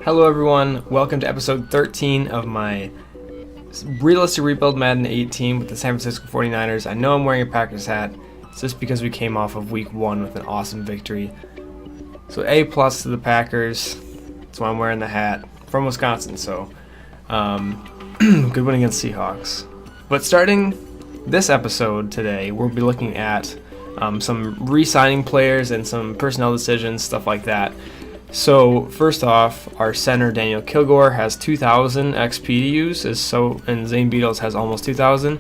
Hello everyone, welcome to episode 13 of my realistic rebuild Madden 18 with the San Francisco 49ers. I know I'm wearing a Packers hat, it's just because we came off of week 1 with an awesome victory. So A+ to the Packers, that's why I'm wearing the hat, from Wisconsin, so good win against Seahawks. But starting this episode today, we'll be looking at some re-signing players and some personnel decisions, stuff like that. So first off, our center Daniel Kilgore has 2,000 XP to use, and Zane Beadles has almost 2,000.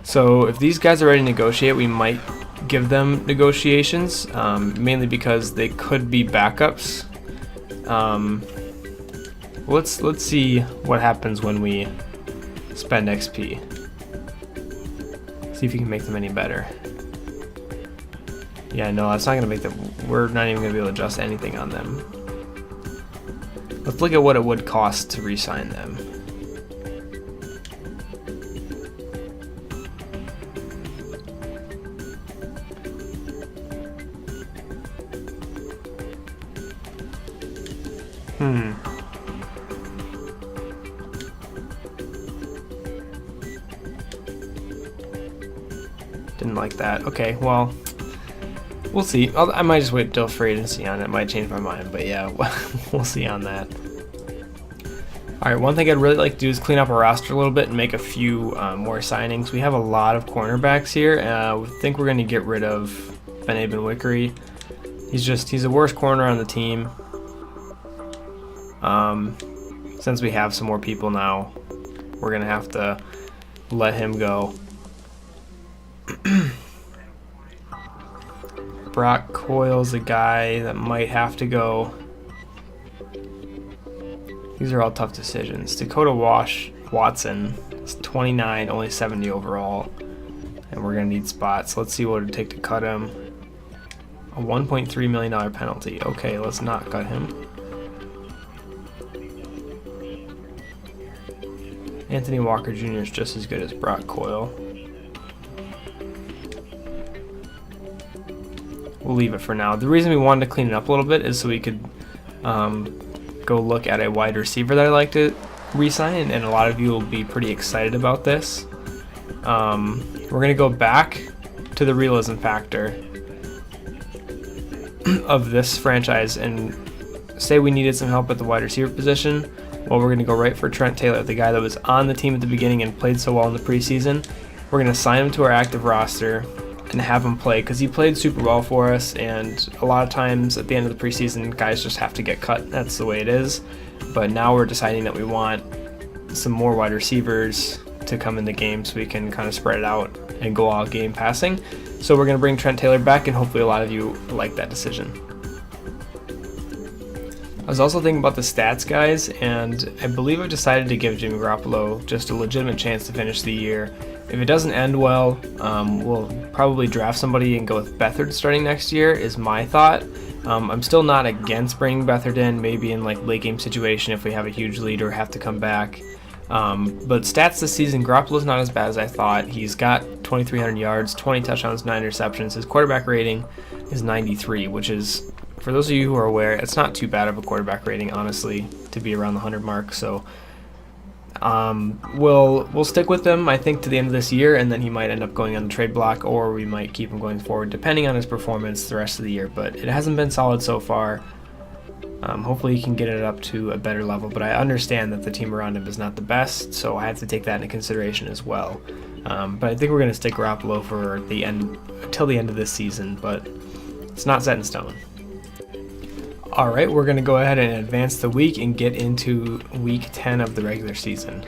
So if these guys are ready to negotiate, we might give them negotiations, mainly because they could be backups. Let's see what happens when we spend XP. See if you can make them any better. Yeah, no, that's not gonna make them. We're not even gonna be able to adjust anything on them. Let's look at what it would cost to re-sign them. Didn't like that. Okay, well, we'll see. I might just wait till free agency on it. Might change my mind, but yeah, we'll see on that. Alright, one thing I'd really like to do is clean up our roster a little bit and make a few more signings. We have a lot of cornerbacks here. I think we're going to get rid of Benwickery. He's the worst corner on the team. Since we have some more people now, we're going to have to let him go. Brock Coyle's a guy that might have to go. These are all tough decisions. Dakota Watson is 29, only 70 overall, and we're going to need spots. Let's see what it would take to cut him. A $1.3 million penalty. Okay, let's not cut him. Anthony Walker Jr. is just as good as Brock Coyle. We'll leave it for now. The reason we wanted to clean it up a little bit is so we could go look at a wide receiver that I'd like to re-sign, and a lot of you will be pretty excited about this. We're going to go back to the realism factor of this franchise and say we needed some help at the wide receiver position. Well, we're going to go right for Trent Taylor, the guy that was on the team at the beginning and played so well in the preseason. We're going to sign him to our active roster and have him play because he played super well for us, and a lot of times at the end of the preseason guys just have to get cut. That's the way it is. But now we're deciding that we want some more wide receivers to come in the game so we can kind of spread it out and go all game passing. So we're going to bring Trent Taylor back, and hopefully a lot of you like that decision. I was also thinking about the stats, guys, and I believe I've decided to give Jimmy Garoppolo just a legitimate chance to finish the year. If it doesn't end well, we'll probably draft somebody and go with Beathard starting next year, is my thought. I'm still not against bringing Beathard in, maybe in like late game situation if we have a huge lead or have to come back. But stats this season, Garoppolo's not as bad as I thought. He's got 2,300 yards, 20 touchdowns, 9 interceptions. His quarterback rating is 93, which is, for those of you who are aware, it's not too bad of a quarterback rating, honestly, to be around the 100 mark. So we'll stick with him, I think, to the end of this year, and then he might end up going on the trade block, or we might keep him going forward depending on his performance the rest of the year. But it hasn't been solid so far. Hopefully he can get it up to a better level, but I understand that the team around him is not the best, so I have to take that into consideration as well. But I think we're going to stick Garoppolo for the end, until the end of this season, but it's not set in stone. Alright, we're going to go ahead and advance the week and get into week 10 of the regular season.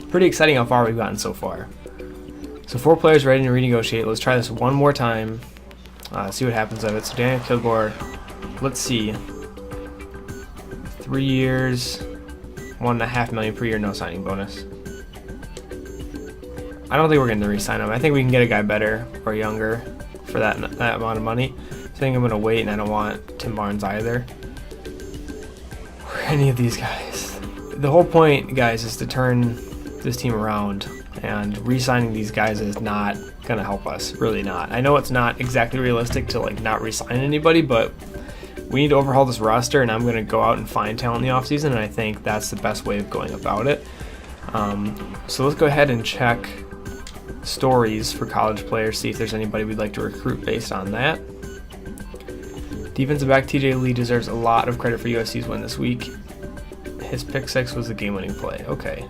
Pretty exciting how far we've gotten so far. So 4 players ready to renegotiate. Let's try this one more time. See what happens of it. So Daniel Kilgore, let's see. 3 years, $1.5 million per year, no signing bonus. I don't think we're going to re-sign him. I think we can get a guy better or younger for that amount of money. I think I'm going to wait, and I don't want Tim Barnes either, or any of these guys. The whole point, guys, is to turn this team around, and re-signing these guys is not going to help us, really not. I know it's not exactly realistic to like not re-sign anybody, but we need to overhaul this roster, and I'm going to go out and find talent in the offseason, and I think that's the best way of going about it. So let's go ahead and check stories for college players, see if there's anybody we'd like to recruit based on that. Defensive back TJ Lee deserves a lot of credit for USC's win this week. His pick 6 was the game-winning play. Okay.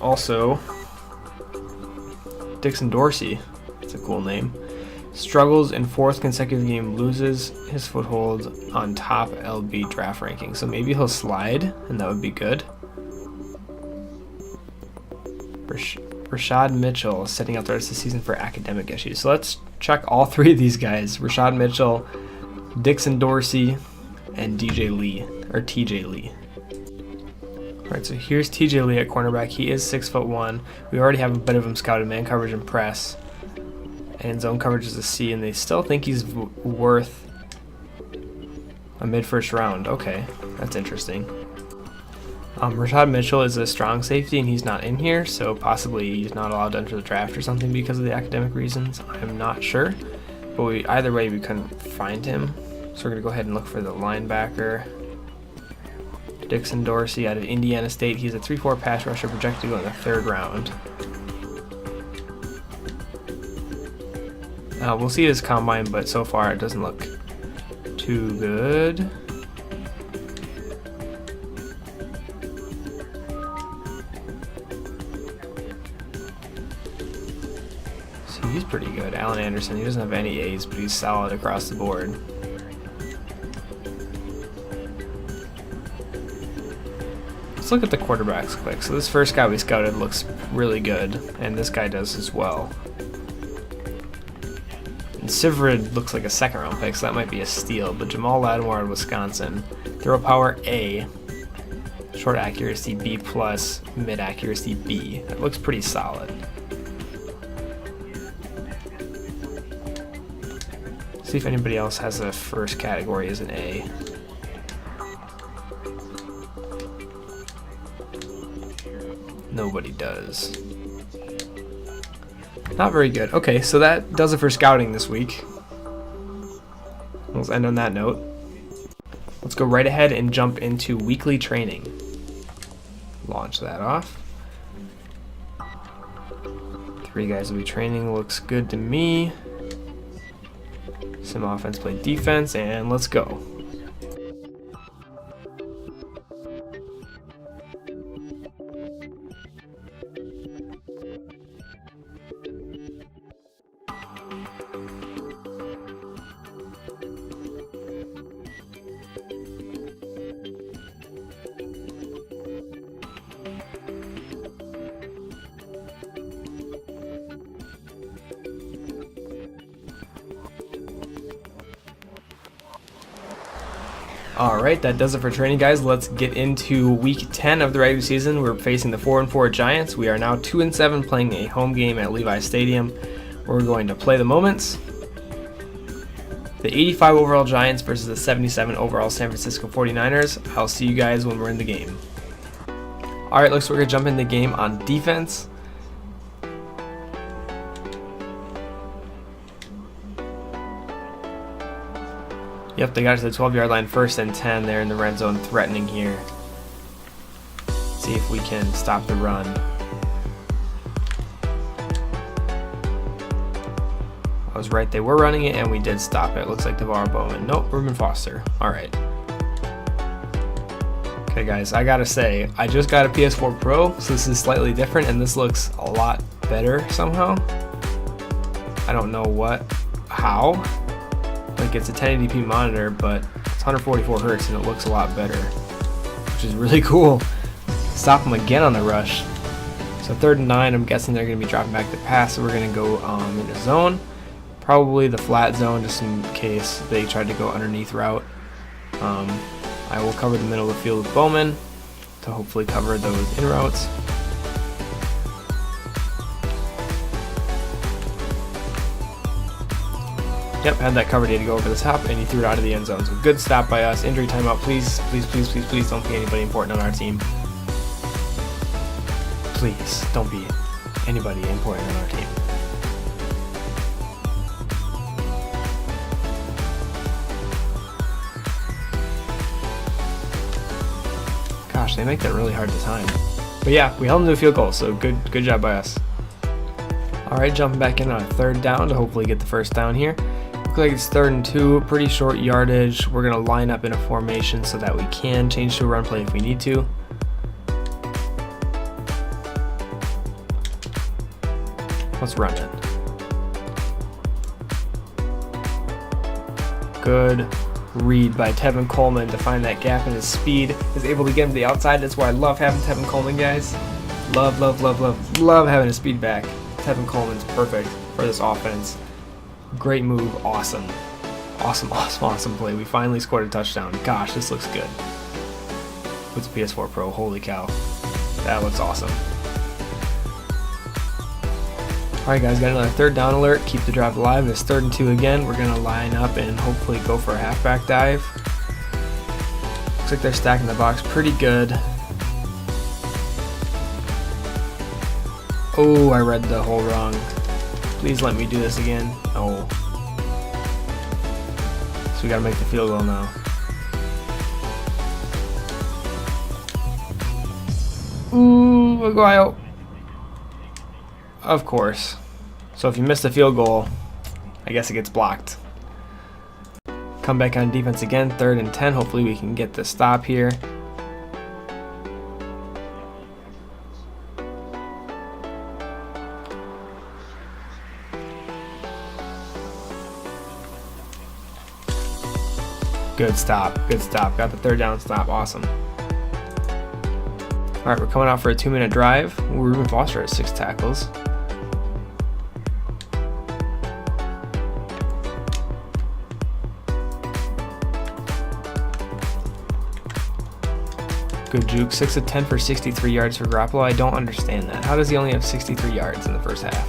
Also, Dixon Dorsey, that's a cool name, struggles in 4th consecutive game, loses his foothold on top LB draft ranking. So maybe he'll slide, and that would be good. Rashad Mitchell setting out the rest of the season for academic issues. So let's check all 3 of these guys: Rashad Mitchell, Dixon Dorsey, and DJ Lee, or TJ Lee. Alright, so here's TJ Lee at cornerback. He is 6'1". We already have a bit of him scouted: man coverage and press. And zone coverage is a C, and they still think he's worth a mid-first round. Okay, that's interesting. Rashad Mitchell is a strong safety, and he's not in here, so possibly he's not allowed to enter the draft or something because of the academic reasons. I'm not sure, but either way we couldn't find him. So we're going to go ahead and look for the linebacker. Dixon Dorsey out of Indiana State. He's a 3-4 pass rusher, projected to go in the 3rd round. We'll see his combine, but so far it doesn't look too good. So he's pretty good. Allen Anderson, he doesn't have any A's, but he's solid across the board. Let's look at the quarterbacks quick. So this first guy we scouted looks really good, and this guy does as well. And Sivrid looks like a 2nd round pick, so that might be a steal. But Jamal Lattimore out of Wisconsin, throw power A, short accuracy B+, mid accuracy B. That looks pretty solid. See if anybody else has a first category as an A. Nobody does. Not very good. Okay, so that does it for scouting this week. Let's end on that note. Let's go right ahead and jump into weekly training. Launch that off. 3 guys will be training. Looks good to me. Some offense, play defense, and let's go. Alright, that does it for training, guys. Let's get into week 10 of the regular season. We're facing the 4-4 Giants. We are now 2-7, playing a home game at Levi Stadium. We're going to play the moments. The 85 overall Giants versus the 77 overall San Francisco 49ers. I'll see you guys when we're in the game. Alright, looks like we're going to jump in the game on defense. Yep, they got to the 12-yard line, 1st and 10. They're in the red zone, threatening here. See if we can stop the run. I was right, they were running it, and we did stop it. Looks like DeVar Bowman. Nope, Reuben Foster. Alright. Okay, guys, I gotta say, I just got a PS4 Pro, so this is slightly different, and this looks a lot better somehow. I don't know how. Like, it's a 1080p monitor, but it's 144 hertz and it looks a lot better, which is really cool. Stop them again on the rush. So 3rd and 9, I'm guessing they're going to be dropping back to pass, so we're going to go into zone. Probably the flat zone, just in case they tried to go underneath route. I will cover the middle of the field with Bowman to hopefully cover those in routes. Yep, had that covered. He had to go over the top, and he threw it out of the end zone. So good stop by us. Injury timeout, please, please, please, please, please don't be anybody important on our team. Please don't be anybody important on our team. gosh, they make that really hard to time. But yeah, we held them to a field goal, so good job by us. Alright, jumping back in on a 3rd down to hopefully get the 1st down here. Looks like it's 3rd and 2, pretty short yardage. We're going to line up in a formation so that we can change to a run play if we need to. Let's run it. Good read by Tevin Coleman to find that gap in his speed. Is able to get him to the outside. That's why I love having Tevin Coleman, guys. Love having his speed back. Tevin Coleman's perfect for this offense. Great move. Awesome play. We finally scored a touchdown. Gosh, this looks good. What's PS4 Pro? Holy cow. That looks awesome. Alright guys, got another 3rd down alert. Keep the drive alive. It's 3rd and 2 again. We're going to line up and hopefully go for a halfback dive. Looks like they're stacking the box pretty good. Oh, I read the hole wrong. Please let me do this again. Oh. So we got to make the field goal now. Ooh, we'll go out. Of course. So if you miss the field goal, I guess it gets blocked. Come back on defense again, 3rd and 10. Hopefully we can get the stop here. Good stop. Got the 3rd down stop. Awesome. Alright, we're coming out for a 2-minute drive. Reuben Foster has 6 tackles. Good juke. 6 of 10 for 63 yards for Garoppolo. I don't understand that. How does he only have 63 yards in the first half?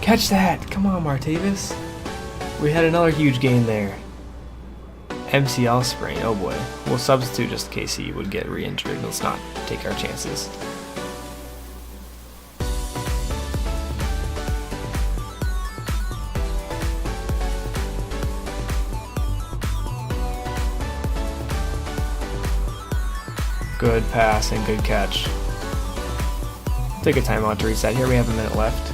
Catch that! Come on, Martavis. We had another huge gain there. MCL sprain. Oh boy. We'll substitute just in case he would get re-injured. Let's not take our chances. Good pass and good catch. Take a timeout to reset here. We have a minute left.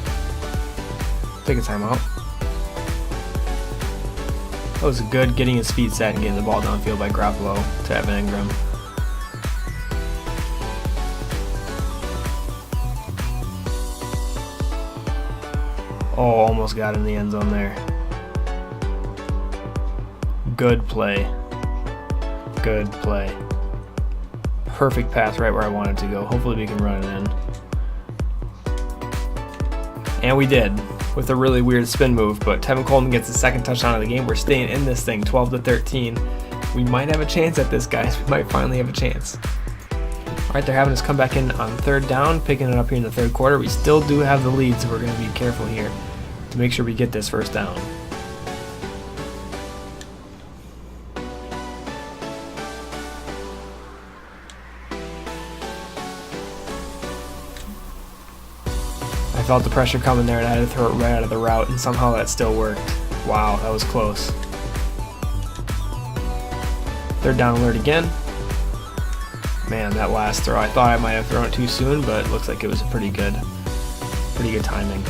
Take a timeout. That was good getting his feet set and getting the ball downfield by Garoppolo to Evan Ingram. Oh, almost got in the end zone there. Good play. Good play. Perfect pass right where I wanted to go. Hopefully we can run it in. And we did, with a really weird spin move, but Tevin Coleman gets the 2nd touchdown of the game. We're staying in this thing, 12-13. We might have a chance at this, guys. We might finally have a chance. All right, they're having us come back in on 3rd down, picking it up here in the 3rd quarter. We still do have the lead, so we're going to be careful here to make sure we get this 1st down. I felt the pressure coming there and I had to throw it right out of the route, and somehow that still worked. Wow, that was close. 3rd down alert again. Man, that last throw, I thought I might have thrown it too soon, but it looks like it was pretty good timing.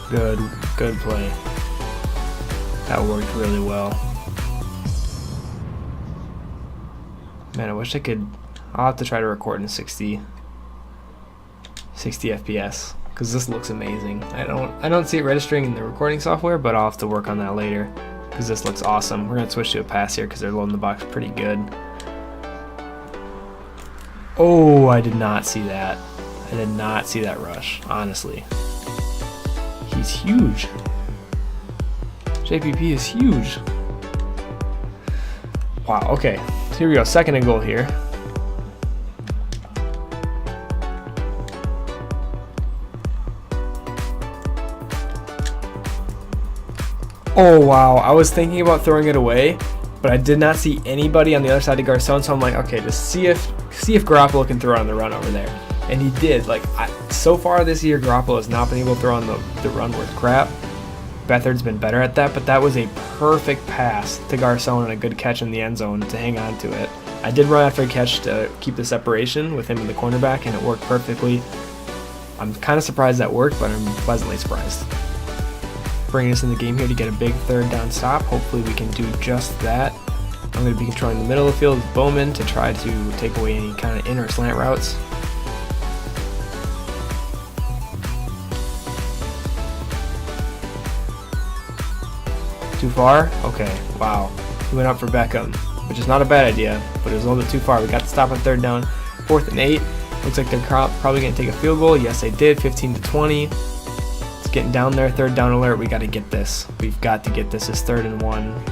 Good play. That worked really well. Man, I wish I could. I'll have to try to record in 60 FPS because this looks amazing. I don't see it registering in the recording software, but I'll have to work on that later because this looks awesome. We're gonna switch to a pass here because they're loading the box pretty good. Oh, I did not see that. I did not see that rush, honestly. He's huge. JPP is huge. Wow, okay. So here we go, 2nd and goal here. Oh wow, I was thinking about throwing it away, but I did not see anybody on the other side of Garcon, so I'm like, okay, just see if see if Garoppolo can throw on the run over there. And he did. Like, so far this year, Garoppolo has not been able to throw on the run worth crap. Beathard's been better at that, but that was a perfect pass to Garcon and a good catch in the end zone to hang on to it. I did run after a catch to keep the separation with him and the cornerback, and it worked perfectly. I'm kind of surprised that worked, but I'm pleasantly surprised. Bringing us in the game here to get a big third down stop. Hopefully we can do just that. I'm going to be controlling the middle of the field with Bowman to try to take away any kind of in or slant routes. Too far? Okay, wow. He went up for Beckham, which is not a bad idea, but it was a little bit too far. We got to stop on third down, 4th and 8. Looks like they're probably going to take a field goal. Yes, they did, 15-20. It's getting down there, third down alert. We got to get this. We've got to get this. It's 3rd and 1.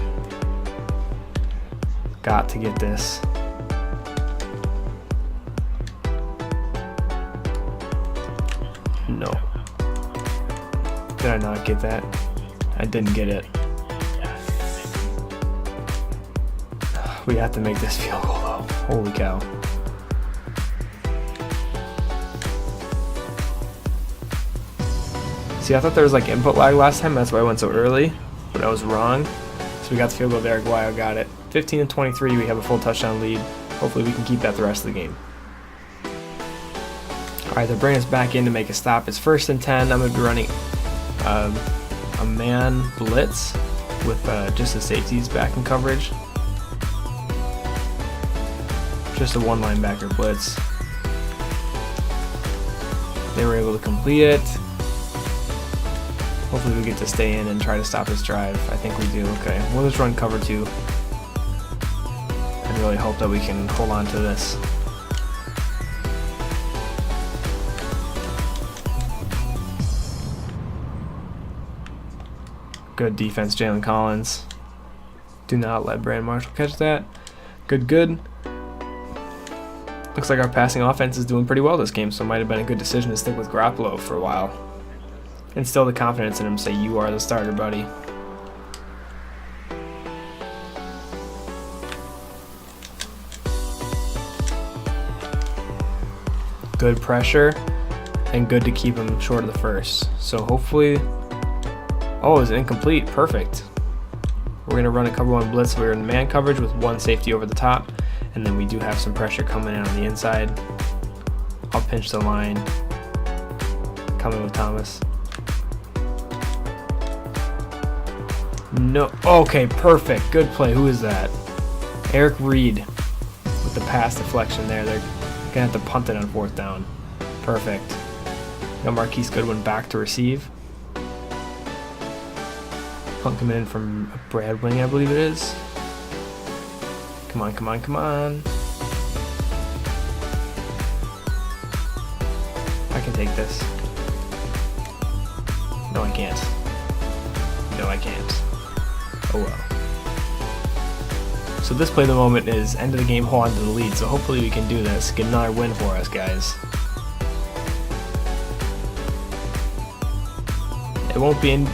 Got to get this. No. Did I not get that? I didn't get it. We have to make this field goal though. Holy cow. See, I thought there was like input lag last time, that's why I went so early, but I was wrong. So we got the field goal there, Aguayo got it. 15-23, we have a full touchdown lead. Hopefully we can keep that the rest of the game. Alright, they're bringing us back in to make a stop. It's 1st and 10. I'm going to be running a man blitz with just the safeties back in coverage. Just a one linebacker blitz. They were able to complete it. Hopefully we get to stay in and try to stop this drive. I think we do. Okay, we'll just run cover 2 and really hope that we can hold on to this. Good defense, Jalen Collins. Do not let Brandon Marshall catch that. Good. Looks like our passing offense is doing pretty well this game, so it might have been a good decision to stick with Garoppolo for a while. Instill the confidence in him, say you are the starter, buddy. Good pressure, and good to keep him short of the first. So hopefully, oh, it's incomplete, perfect. We're gonna run a cover 1 blitz. We're in man coverage with 1 safety over the top. And then we do have some pressure coming in on the inside. I'll pinch the line. Coming with Thomas. No. Okay, perfect. Good play. Who is that? Eric Reed with the pass deflection there. They're going to have to punt it on 4th down. Perfect. Got Marquise Goodwin back to receive. Punt coming in from Brad Wing, I believe it is. Come on. I can take this. No, I can't. No, I can't. Oh well. So this play of the moment is end of the game, hold on to the lead. So hopefully we can do this. Get another win for us, guys. It won't be in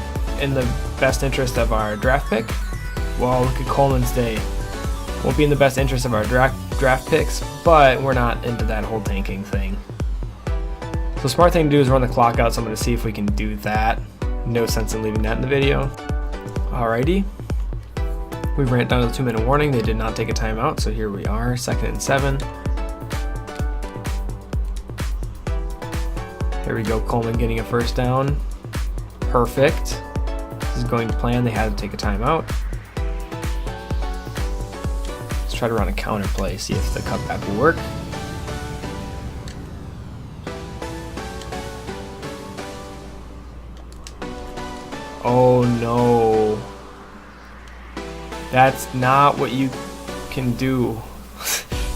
the best interest of our draft pick. Well, look at Coleman's day. Won't be in the best interest of our draft picks, but we're not into that whole tanking thing. So smart thing to do is run the clock out, so I'm going to see if we can do that. No sense in leaving that in the video. Alrighty. We ran down to the 2-minute warning. They did not take a timeout, so here we are, 2nd and 7. Here we go, Coleman getting a 1st down. Perfect. This is going to plan. They had to take a timeout. Try to run a counter play, see if the cutback will work. Oh no. That's not what you can do.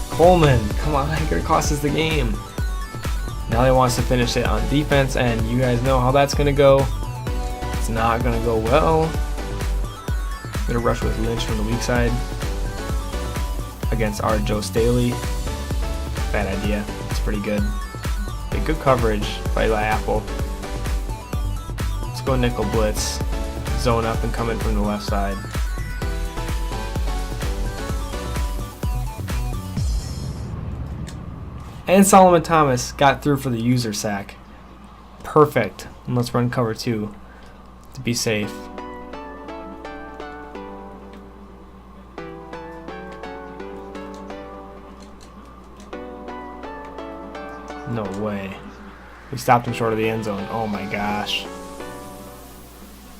Coleman, come on, you're gonna cost us the game. Now they want us to finish it on defense, and you guys know how that's gonna go. It's not gonna go well. I'm gonna rush with Lynch from the weak side against our Joe Staley. Bad idea. It's pretty good. Okay, good coverage by Apple. Let's go nickel blitz. Zone up and come in from the left side. And Solomon Thomas got through for the user sack. Perfect. And let's run cover 2 to be safe. No way. We stopped him short of the end zone. Oh my gosh.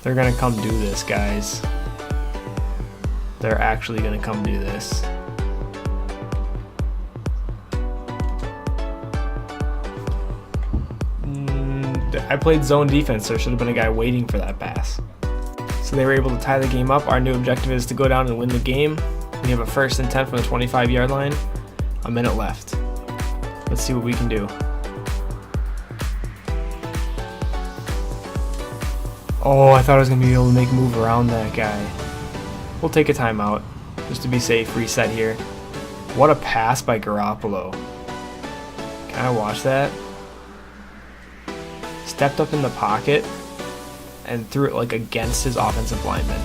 They're going to come do this, guys. They're actually going to come do this. I played zone defense, so there should have been a guy waiting for that pass. So they were able to tie the game up. Our new objective is to go down and win the game. We have a 1st and 10 from the 25-yard line. A minute left. Let's see what we can do. Oh, I thought I was going to be able to make a move around that guy. We'll take a timeout just to be safe. Reset here. What a pass by Garoppolo. Can I watch that? Stepped up in the pocket and threw it like against his offensive lineman.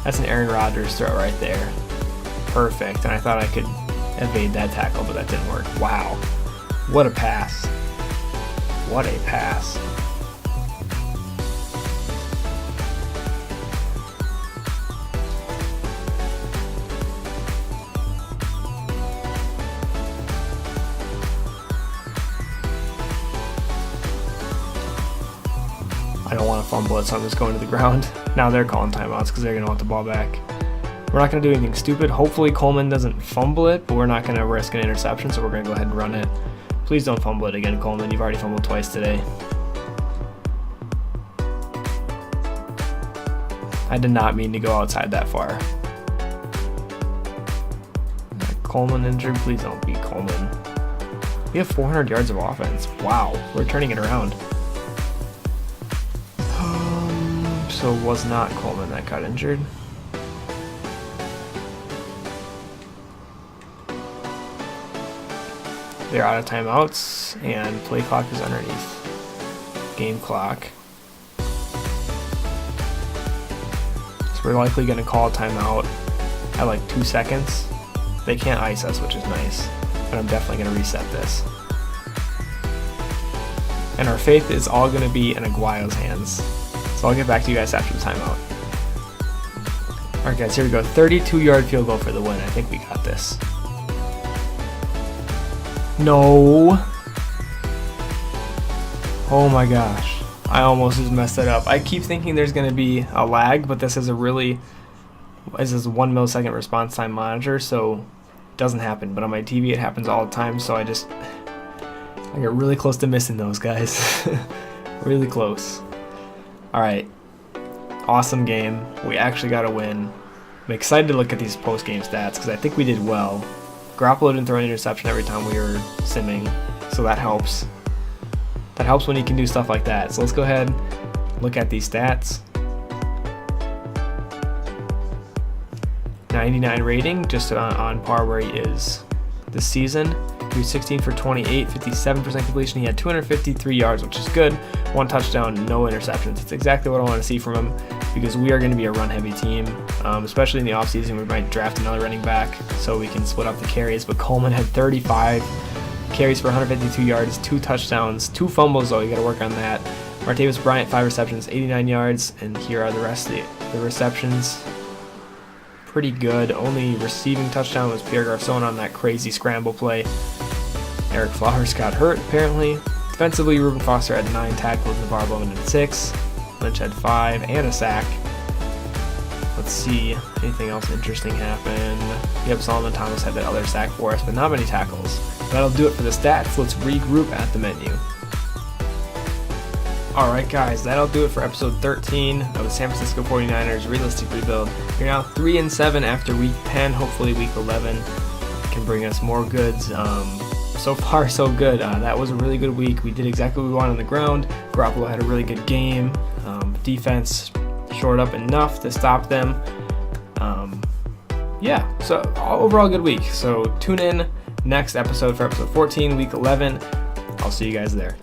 That's an Aaron Rodgers throw right there. Perfect. And I thought I could evade that tackle, but that didn't work. Wow. What a pass. What a pass. I don't want to fumble it, so I'm just going to the ground. Now they're calling timeouts because they're going to want the ball back. We're not going to do anything stupid. Hopefully Coleman doesn't fumble it, but we're not going to risk an interception, so we're going to go ahead and run it. Please don't fumble it again, Coleman. You've already fumbled twice today. I did not mean to go outside that far. Coleman injured. Please don't be Coleman. We have 400 yards of offense. Wow, we're turning it around. So it was not Coleman that got injured. They're out of timeouts, and play clock is underneath. Game clock. So we're likely going to call a timeout at like 2 seconds. They can't ice us, which is nice, but I'm definitely going to reset this. And our faith is all going to be in Aguayo's hands. So I'll get back to you guys after the timeout. Alright guys, here we go. 32-yard field goal for the win. I think we got this. No. Oh my gosh. I almost just messed it up. I keep thinking there's going to be a lag, but this is a 1 millisecond response time monitor, so it doesn't happen. But on my TV it happens all the time, so I get really close to missing those, guys. Really close. Alright, awesome game. We actually got a win. I'm excited to look at these post-game stats because I think we did well. Garoppolo didn't throw an interception every time we were simming, so that helps. That helps when you can do stuff like that. So let's go ahead and look at these stats. 99 rating, just on par where he is this season. He was 16 for 28, 57% completion. He had 253 yards, which is good. 1 touchdown, no interceptions. It's exactly what I want to see from him because we are going to be a run-heavy team, especially in the offseason. We might draft another running back so we can split up the carries. But Coleman had 35 carries for 152 yards, 2 touchdowns, 2 fumbles, though. You got to work on that. Martavis Bryant, 5 receptions, 89 yards. And here are the rest of the receptions. Pretty good. Only receiving touchdown was Pierre Garçon on that crazy scramble play. Eric Flowers got hurt, apparently. Defensively, Reuben Foster had 9 tackles, Navarre Bowman had 6. Lynch had 5 and a sack. Let's see, anything else interesting happened? Yep, Solomon Thomas had that other sack for us, but not many tackles. That'll do it for the stats. Let's regroup at the menu. Alright guys, that'll do it for episode 13 of the San Francisco 49ers Realistic Rebuild. We're now 3-7 after week 10. Hopefully week 11 can bring us more goods. So far so good. That was a really good week. We did exactly what we wanted on the ground. Garoppolo had a really good game. Defense shored up enough to stop them. Yeah, so overall good week. So tune in next episode for episode 14, week 11. I'll see you guys there.